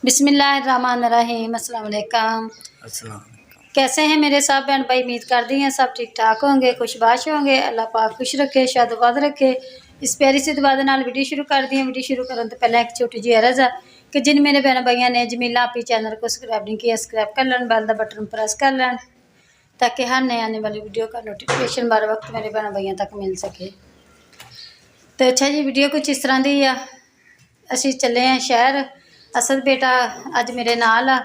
बिस्मिल्लाहिर्रहमानिर्रहीम। अस्सलाम वालेकुम। कैसे हैं मेरे सब बहन भाई? उम्मीद करती हैं सब ठीक ठाक होंगे, खुशबाश होंगे। अल्लाह पाक खुश रखे, शादबाद रखे। इस प्यारी सी दुआ दे नाल वीडियो शुरू कर दी। वीडियो शुरू करने तो पहले एक छोटी जी अर्ज़ है कि जिन मेरे बहन भाइयों ने जमीला आपी चैनल को सब्सक्राइब नहीं किया, सब्सक्राइब कर लें, बेल का बटन प्रेस कर लें ताकि हर नए आने वाली वीडियो का नोटिफिकेशन बार वक्त मेरे बहन भाइयों तक मिल सके। तो अच्छा जी, वीडियो कुछ इस तरह दी आ। असी चले हैं शहर। असद बेटा अज मेरे नाल आ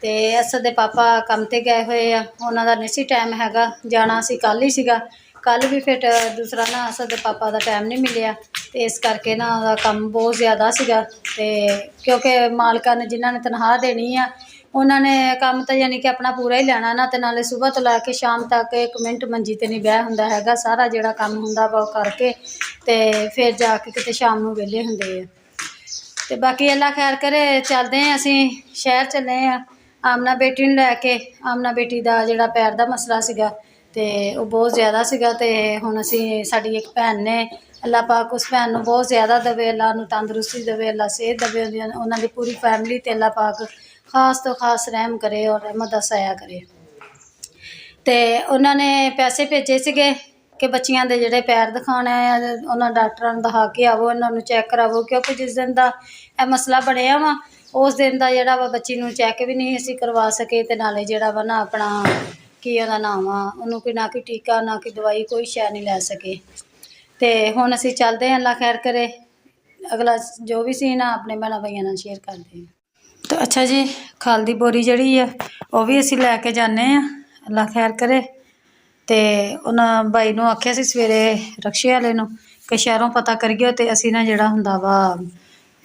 ते असद दे पापा काम ते गए हुए आ। उन्हां दा नहीं सी टाइम हैगा जाना, असी कल ही सीगा। कल भी फिर दूसरा ना असद दे पापा दा टाइम नहीं मिलिया ते इस करके ना उहदा काम बहुत ज़्यादा सीगा। ते क्योंकि मालका ने जिन्हां ने तनख्वाह देनी आ उन्होंने काम तो यानी कि अपना पूरा ही लेना ना, तो नाले सुबह तो लैके शाम तक एक मिनट मंजी ते नहीं बह हुंदा हैगा। सारा जिहड़ा काम हुंदा वा ओह करके ते फिर जाके किते शाम नूं वेले हुंदे आ। तो बाकी अल्लाह खैर करे। चलते हैं असी शहर चले हैं आमना बेटी नूं लैके। आमना बेटी का जिहड़ा पैर का मसला सीगा ते वो बहुत ज़्यादा सीगा ते हुण असी साडी एक भैन ने, अल्लाह पाक उस भैन नूं बहुत ज़्यादा देवे, अल्लाह नूं तंदरुस्ती देवे, अल्लाह सेहत देवे, उन्हां दी पूरी फैमिली ते अल्लाह पाक खास तो खास रहम करे और रहमत दा साया करे। ते उन्होंने पैसे भेजे सीगे कि बच्चियां दे जिहड़े पैर दिखाने उन्होंने डॉक्टरां नूं दिखा के आवो, इन्होंने चैक करावो, क्योंकि जिस दिन का यह मसला बनिया वा उस दिन का जिहड़ा वा बच्ची नूं चैक भी नहीं असीं करवा सके ते नाले जिहड़ा वा ना अपना की उहदा नाम आ उन्होंने कोई ना कोई टीका ना कोई दवाई कोई शै नहीं लै सके। ते हुण असीं चलदे हैं, अल्लाह खैर करे। अगला जो भी सी ना अपने भैन भाइयों नाल शेयर करदे हैं। तो अच्छा जी, खल दी बोरी जिहड़ी आ वह भी असीं लैके जाने आ, अल्लाह खैर करे। तो उन्हें बाई नूं आख्या सी सवेरे रक्शे वाले नूं कि शहरों पता करिए तो असीं ना जिहड़ा हुंदा वा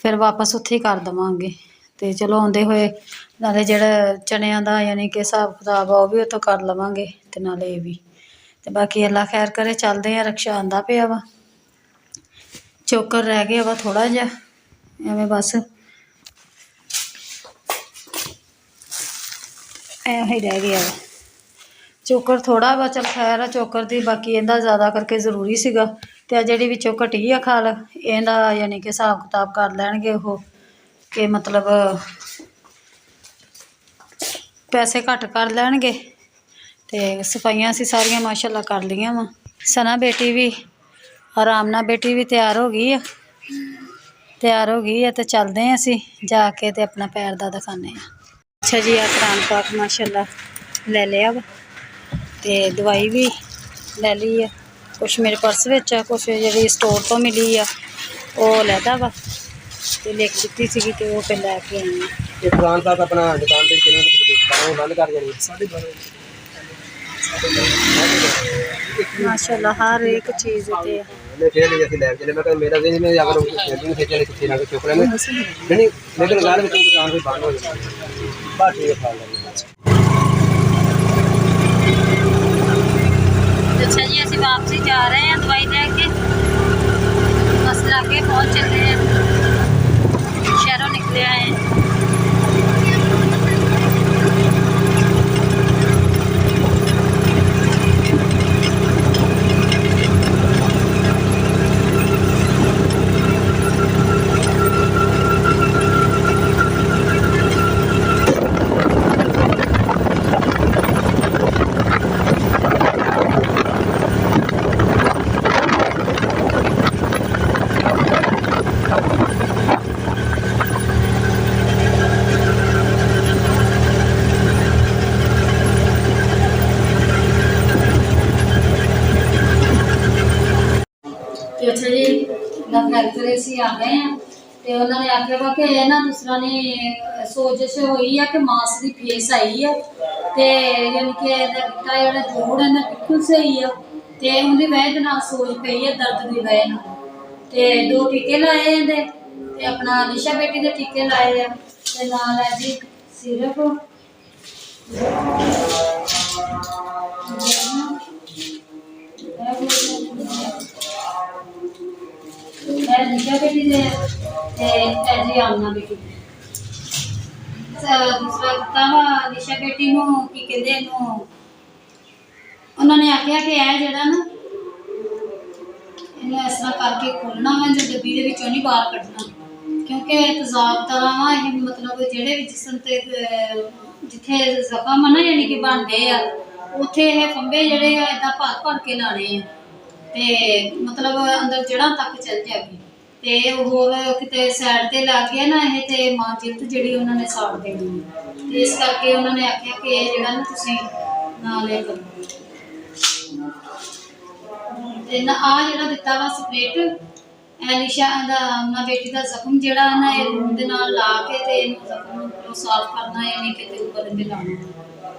फिर वापस उत्थे ही कर देवांगे। तो चलो आउंदे होए नाले जिहड़ा चनियां दा यानी कि हिसाब किताब आ वह भी उत्थों कर लवांगे ते नाले ये भी। तो बाकी अल्लाह खैर करे, चलदे हैं। रक्शा आंदा पिया वा, चोकर रह गया वा थोड़ा जिहा, एवें बस ऐ ही रह गया वा चोकर थोड़ा वा। चल खैर है चोकर दी, बाकी इहदा ज़्यादा करके जरूरी सीगा। ते जिहड़ी विचों घटी आ खल इहदा यानी कि हिसाब किताब कर लैणगे ओह कि मतलब पैसे घट कर लैणगे। ते सफाइयां असीं सारियां माशाअल्लाह कर लियां वा। सना बेटी भी और आमना बेटी भी तैयार हो गई है, तैयार हो गई है। तो चलते हैं असीं जाके ते अपना पैर दा दिखाने आ। अच्छा जी, आ कुरान पाक माशाअल्लाह ले लिया वा ते दवाई भी ले ली है। कुछ मेरे पर्स विच आ, कुछ जिहड़ी स्टोर तो मिली आ वो लैदा वा ते लिख दित्ती सीगी ते वो फिर लैके आई आं। ये कुरान पाक अपना दुकान पे कितने बंद कर देनी 12:30 माशाअल्लाह हर एक चीज़ ते मैं फिर ले जैसे ले मैं मेरा दिन में अगर नहीं भेजने किसी ना चुप रहे नहीं, लेकिन गाल में दुकान भी बंद हो जाती बात ठीक है खा लेंगे। अच्छा जी, असीं वापसी जा रहे हैं दवाई लैके, बस लागे पहुँच चले हैं, शहरों निकले आए हैं। अच्छा जी, फैक्ट्री असीं आ गए हैं तो उन्होंने आख्या वा कि ना दूसरा ने सोजिश हुई है कि मास की फेस आई है तो यानी कि गिट्टा जो जोड़ है बिल्कुल सही है तो उनकी वजह नाल सोज पई है दर्द की वजह नाल। ते 2 टीके लाए हैं ते अपना निशा बेटी के टीके लाए हैं ते नाल है जी सिरप निशा बेटी दे जी आमना बेटी दूसरा दिता वा निशा बेटी नूं की कहंदे इहनूं उन्होंने आख्या कि यह जिहड़ा ना इहनूं इस तरह करके खोलना वा, जो डब्बी दे विचों नहीं बाहर कड्ढना। क्योंकि तेजाब तरह ये मतलब जेह्ड़े भी जिस्म ते जिथे जख्म है ना यानी कि बनते हैं उत्थे ये फंबे जेह्ड़े इदां भर भर के लाने ते मतलब अंदर जड़ां तक चल जाएगी ते होर किते साइड ते लग गया ना ये ते मां जिल्द जिहड़ी उन्होंने साड़ देनी ते इस करके उन्होंने आख्या कि जेह्ड़ा ना तुसीं नाल ये करो ते ना आ जेह्ड़ा दित्ता वा स्प्रेट एलिशा दा अपना बेटी का जख्म जेड़ा ना ये लून दे नाल ला के ते जख्म को साफ करना यानी कि ते ऊपर दे लाना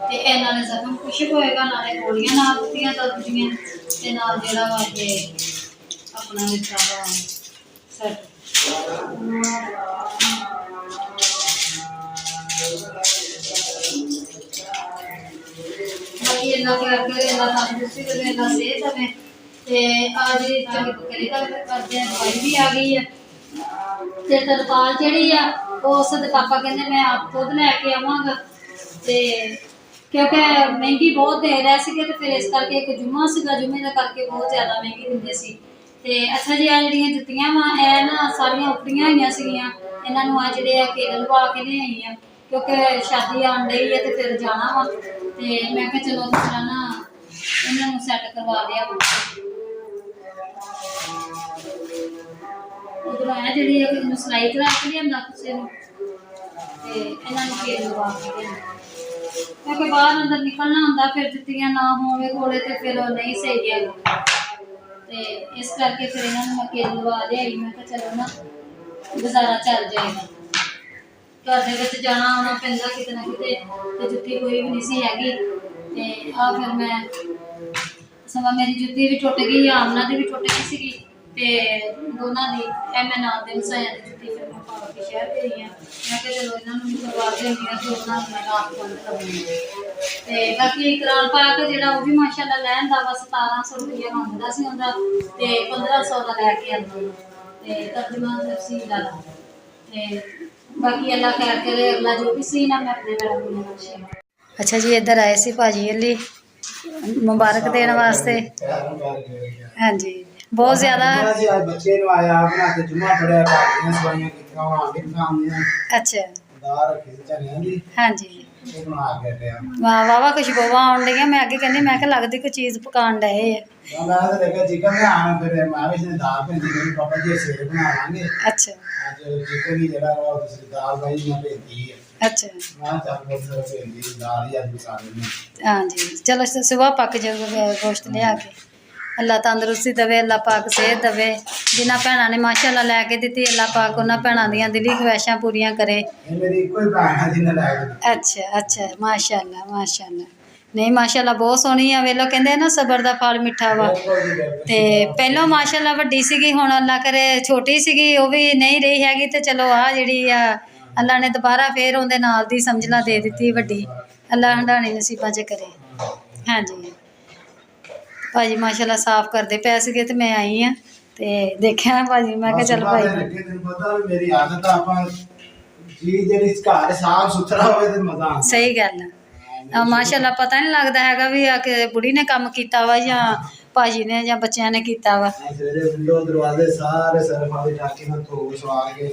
ते ए नाले जख्म खुशक होएगा नाले गोलियां नाल दित्तियां दर्द दियां ते नाल जेड़ा वा के अपना दित्ता वा सेट बाकी अल्लाह करके अल्लाह तंदुरुस्ती दे अल्लाह सेहत दे ते आज चंगी बकरी दा करदे दवाई भी आ गई है ते तरपाल जेहड़ी आ उस दे पापा कहंदे मैं आप खुद लैके आवांगा ते क्योंकि महंगी बहुत दे रहे सीगे ते फिर इस करके एक जुम्मा सीगा जुम्मे दा करके बहुत ज़्यादा महंगी दिंदे सी ते अच्छा जी आ जेहड़ियां जुत्तियां वा ऐ ना सारियां उखड़ियां होईयां सीगियां इन्हां नूं आ जेहड़े केबल लवा के ले आई आ क्योंकि शादी आन डई है ते फिर जाना वा ते मैं कहा चलो दूसरा ना इन्हां नूं सैट करवा लिया उधरों है जी सिलाई करा के लिया किसी ने इन्होंने फेर लगा के लिया क्योंकि बाहर अंदर निकलना होंगे फिर जुत्तियां ना होवे कोले तो फिर नहीं सही है तो इस करके फिर इन्होंने मैं केल लगा लिया मैं कहा चलो ना गुजारा चल जाएगा घर के जाना आना पैंदा किते ना किते ते जुत्ती कोई भी नहीं सी हैगी ते आ फिर मैं सवा मेरी जुत्ती भी टुट गई आमना दी भी टुट गई सी ते दोनों दी मैं नाल दे मसाया दी जुत्ती फिर मैं पा के शहर गई मैं कहा चलो इन्होंने भी करवा देनी तो उन्होंने मैं रात बंद करनी ते बाकी कराल पाक जेहड़ा वो भी माशाअल्लाह लैन दा वा 1700 रुपया मंगदा सी उंदा ते 1500 दा लैके आंदा ते तर्जमा तफसील दा ते बाकी अल्लाह खैर करे अल्लाह जो भी सी ना मैं अपने घर में बख्शे। अच्छा जी इधर आए सी भाजी अली मुबारक देने वास्ते हाँ जी बहुत ज्यादा अच्छा हाँ जी वाह खुशबुआ आन डई मैं अगे कहनी मैं लगती कोई चीज पकान डे अच्छा अच्छा हाँ जी चलो सुबह पक जाओ गोश्त लिया के अल्लाह तंदुरुस्ती देवे अल्लाह पाक सेहत देवे जिन्होंने भैनों ने माशाअल्लाह लैके दी अल्लाह पाक उन्होंने भैनों दी दिली ख्वाहिशां पूरियां करे। अच्छा अच्छा माशाअल्लाह माशाअल्लाह नहीं माशाअल्लाह बहुत सोहनी है वेलो कहते ना सबर का फल मिठा वा ते पहलों माशाअल्लाह वड्डी सीगी हुण अल्लाह करे छोटी सीगी वो भी नहीं रही हैगी ते चलो आ जिहड़ी आ अल्लाह ने दोबारा फिर उहदे नाल दी समझ ला दे दी वड्डी अल्लाह हंडाणी नसीबां च करे। हाँ जी भाजी माशाअल्लाह साफ करते पे सीगे ते मैं आई हाँ ते देखा भाजी मैं कहा चल भाई सही गल है माशाअल्लाह पता नहीं लगता है भी कि बुढ़ी ने काम किया वा या भाजी ने या बच्चों ने किया वा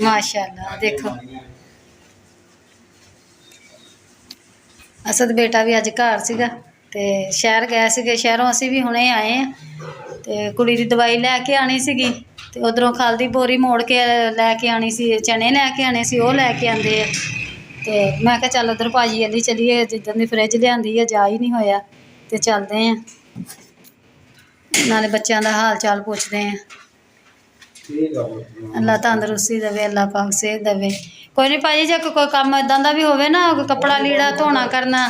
माशाअल्लाह देखो असद बेटा भी अज घर सीगा ते शहर गए सीगे शहरों असी भी हुणे आए हैं ते कुड़ी दी दवाई लैके आनी सीगी ते उधरों खल दी बोरी मोड़ के लैके आनी सी चने लैके आने सी वो लैके आंदे है ते मैं कहा चल उधर भाजी अली चलीए जिद्दन दी फ्रिज लियांदी है जा ही नहीं होया ते चलदे हैं नाले बच्चों का हाल चाल पुछदे हैं। अल्लाह तंदुरुस्ती देवे अल्लाह पाक सेहत देवे कोई नहीं भाजी जो कोई काम इदां दा भी होवे ना कपड़ा लीड़ा धोना करना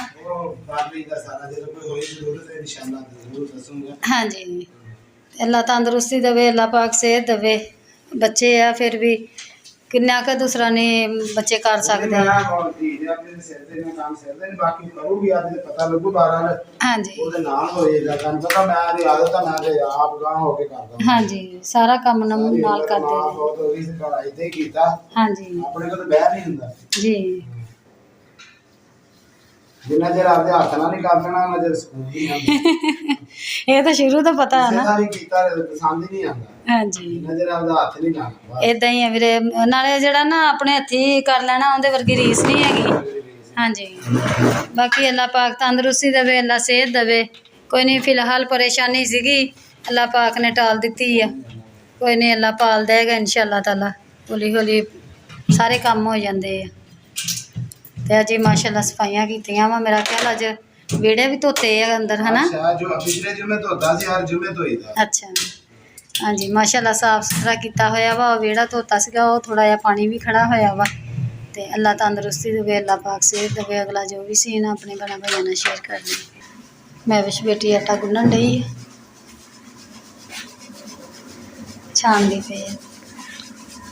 हाँ जी अल्लाह तंदुरुस्ती देवे अल्लाह पाक सेहत देवे बच्चे आ फिर भी किन्ना क दूसरा नहीं बच्चे कर सकते हैं। हाँ जी हाँ जी सारा काम नाल करते हाँ जी जी ਜਿੰਨਾ ਚਿਰ ਆਪਦੇ ਹੱਥ ਨਾਲ ਨਹੀਂ ਕਰ ਲੈਣਾ ਉਹਨਾਂ ਚਿਰ ਸਕੂਨ ਨਹੀਂ ਆਉਂਦਾ। ਇਹ ਤਾਂ ਸ਼ੁਰੂ ਤੋਂ ਪਤਾ ਹੈ ਕਿਸੇ ਨਾ। ਦਾ ਵੀ ਕੀਤਾ ਪਸੰਦ ਹੀ ਨਹੀਂ ਆਉਂਦਾ ਹਾਂਜੀ ਜਿੰਨਾ ਚਿਰ ਆਪਦਾ ਹੱਥ ਨਹੀਂ ਲਾਉਣਾ। ਇਦਾਂ ਹੀ ਆ ਵੀਰੇ, ਨਾਲੇ ਜਿਹੜਾ ਨਾ ਆਪਣੇ ਹੱਥੀ ਕਰ ਲੈਣਾ ਉਹਦੇ ਵਰਗੀ ਰੀਸ ਨਹੀਂ ਹੈਗੀ। ਹਾਂਜੀ ਬਾਕੀ ਅੱਲਾ ਪਾਕ ਤੰਦਰੁਸਤੀ ਦੇਵੇ, ਅੱਲਾ ਸਿਹਤ ਦੇਵੇ। ਕੋਈ ਨਹੀਂ, ਫਿਲਹਾਲ ਪਰੇਸ਼ਾਨੀ ਸੀਗੀ, ਅੱਲਾ ਪਾਕ ਨੇ ਟਾਲ ਦਿੱਤੀ ਆ। ਕੋਈ ਨਹੀਂ, ਅੱਲਾ ਪਾਲ ਦੇਗਾ ਇਨਸ਼ਾ ਅੱਲਾਹ ਤਾਲਾ। ਹੌਲੀ ਹੌਲੀ ਸਾਰੇ ਕੰਮ ਹੋ ਜਾਂਦੇ ਆ। ਤੇ ਅੱਜ ਮਾਸ਼ਾਅੱਲਾ ਸਫਾਈਆਂ ਕੀਤੀਆਂ ਵਾ। ਮੇਰਾ ਖਿਆਲ ਅੱਜ ਵਿਹੜੇ ਵੀ ਧੋਤੇ ਆ ਅੰਦਰ, ਹਨਾ? ਅੱਛਾ, ਜੋ ਪਿਛਲੇ ਜੁਮੇ ਧੋਤਾ ਸੀ, ਹਰ ਜੁਮੇ ਧੋਈਦਾ। ਅੱਛਾ ਹਾਂਜੀ, ਮਾਸ਼ਾਅੱਲਾ ਸਾਫ ਸੁਥਰਾ ਕੀਤਾ ਹੋਇਆ ਵਾ। ਵਿਹੜਾ ਧੋਤਾ ਸੀਗਾ, ਉਹ ਥੋੜਾ ਜਿਹਾ ਪਾਣੀ ਵੀ ਖੜਾ ਹੋਇਆ ਵਾ। ਤੇ ਅੱਲਾ ਤੰਦਰੁਸਤੀ ਦੇਵੇ, ਅੱਲਾ ਪਾਕ ਸਿਹਤ ਦੇਵੇ। ਅਗਲਾ ਜੋ ਵੀ ਸੀ ਨਾ ਆਪਣੇ ਭੈਣਾਂ ਭਾਈਆਂ ਨਾਲ ਸ਼ੇਅਰ ਕਰ ਲਈ। ਮੈਂ ਵਿਸ਼ ਬੇਟੀ ਆਟਾ ਗੁੰਨਣ ਡਈ ਛਾਣਦੀ ਪਈ ਹੈ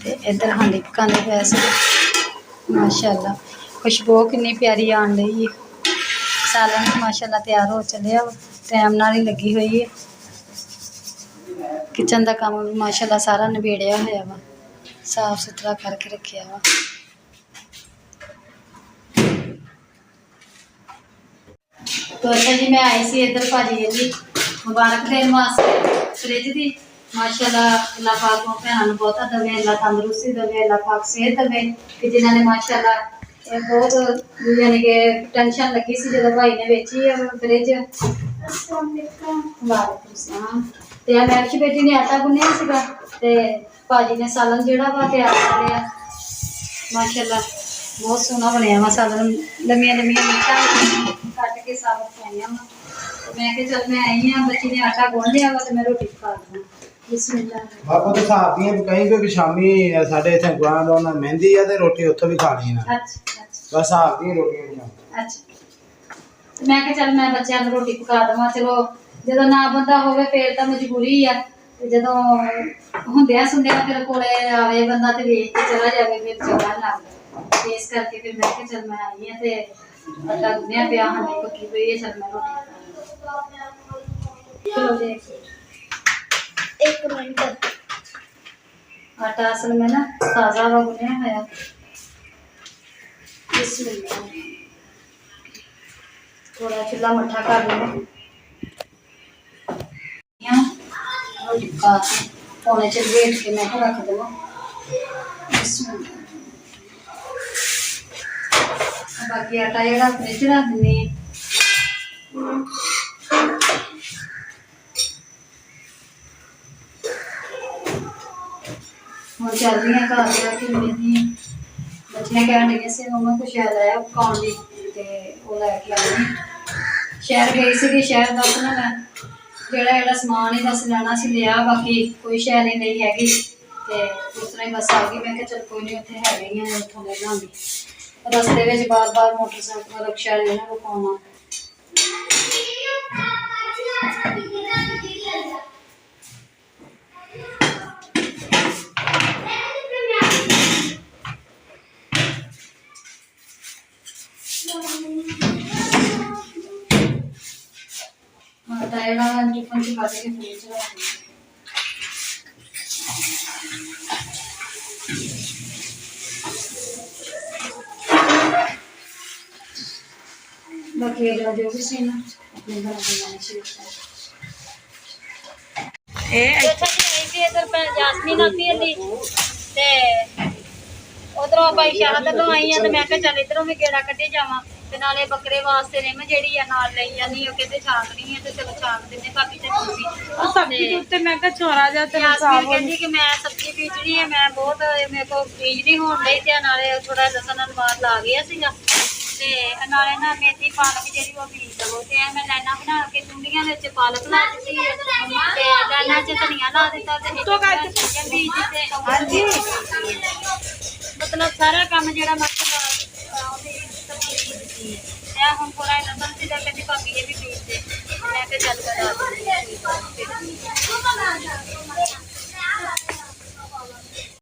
ਤੇ ਇੱਧਰ ਹਾਂਡੀ ਪਕਾਉਂਦੇ ਪਏ ਸੀ। ਮਾਸ਼ਾਅੱਲਾ ਖੁਸ਼ਬੂ ਕਿੰਨੀ ਪਿਆਰੀ ਆਉਣ ਡਈ ਹੈ। ਸਾਲਨ ਵੀ ਮਾਸ਼ਾਅੱਲਾ ਤਿਆਰ ਹੋ ਚੱਲਿਆ ਵਾ, ਟਾਈਮ ਨਾਲ ਹੀ ਲੱਗੀ ਹੋਈ ਹੈ। ਕਿਚਨ ਦਾ ਕੰਮ ਵੀ ਮਾਸ਼ਾਅੱਲਾ ਸਾਰਾ ਨਿਬੇੜਿਆ ਹੋਇਆ ਵਾ, ਸਾਫ ਸੁਥਰਾ ਕਰਕੇ ਰੱਖਿਆ ਵਾ। तो अच्छा जी, मैं आई सी इधर भाजी जी मुबारक देन वास्ते फ्रिज दी। माशाअल्लाह अल्लाह पाक को भैन बहुता दवे, अल्लाह तंदुरुस्ती दवे, अल्लाह पाक सेहत दवे कि जिन्होंने माशाअल्लाह बहुत यानी कि टेंशन लगी सी जो भाई ने बेची है फ्रिज। वालेकुम सलाम। ते मैं बेटी ने आटा गुन्निया सीगा ते भाजी ने सालन जिहड़ा वा तैयार कर लिया। माशाअल्लाह बहुत सोहना बनया वा सालन, लम्मिया लम्मिया मिर्चां कट के साबत पाइया वा। मैं कि चल मैं आई हाँ, बच्ची ने आटा गुन लिया वा ते मैं रोटी पका दूँ। बिस्मिल्लाह। बापू तो साहब दी कहीं क्योंकि शामी साढ़े इतने गुआंढ होना मेहंदी है ते रोटी उत्थों भी खानी है। अच्छा बस साहब दी रोटी बनाओ। अच्छा मैं कि चल मैं बच्चों को रोटी पका देवां। चलो जो ना बंदा होवे फिर तो मजबूरी है, जो हुंदियां सुंदियां फिर कोले आवे बंदा ते वेख के चला जाए फिर चंगा लगदा। इस करके फिर मैं कि चल मैं आई हाँ ते आटा गुन्निया पिया, हांडी पक्की पई है, चल मैं रोटी चलो देख एक मिनट। आटा असल में ना ताज़ा वा गुन्निया होया। बिस्मिल्लाह। थोड़ा चूल्हा मट्ठा कर लो। रोटी पका के पौने च वेट के मैं रख देवां। बिस्मिल्लाह। बाकी आटा जरा फ्रिज रख दिन्नी हूँ। चल रही हैं घर जाके मेरी बच्चियां कह रही से मम्मा कुछ याद आया पकाने दी ते वो लैके आई। शहर गई सी, शहर दस ना मैं जेड़ा जेड़ा समान ही बस लैना सी लिया, बाकी कोई शै नहीं ली हैगी ते उस तरह ही बस आ गई। मैं कहा चल कोई नहीं उत्थे है गई हैं उत्थों ले लांगी। रस्ते में बार बार मोटरसाइकिल रिक्शा ने ना रुकाना। आटा टिफिन च कट के फ्रिज रख दिया। बाकी अगला जो भी सी ना अपने घर बनाने शेयर इधर जासमीन आती है ते उधरों भाई शाह तो आई हाँ, तो मैं चल इधरों भी गेड़ा कड्ढी जावां ते नाले बकरे वास्ते रिम जेहड़ी आ नाल लई जानी। ओ कहते छांकनी है ते चलो छांक दिंदे भाभी ते तुसी सब्जी दे उत्ते। मैं कहा छोरा जा ते साफ कहंदी कि मैं सब्जी बीजनी है, मैं बहुत मेरे को बीज नहीं होण डई ते नाले थोड़ा लसन अनवार ला गया सीगा ते नाले ना मेथी पालक जेहड़ी वो बीज दवो ते मैं लाइना बना के चुंडियां विच पालक ला दित्ती ते लाइना च धनिया ला दित्ता ते इक बीज ते हां जी मतलब सारा काम जेहड़ा मतलब हम थोड़ा लसन सी कहती भाभी ये भी बीज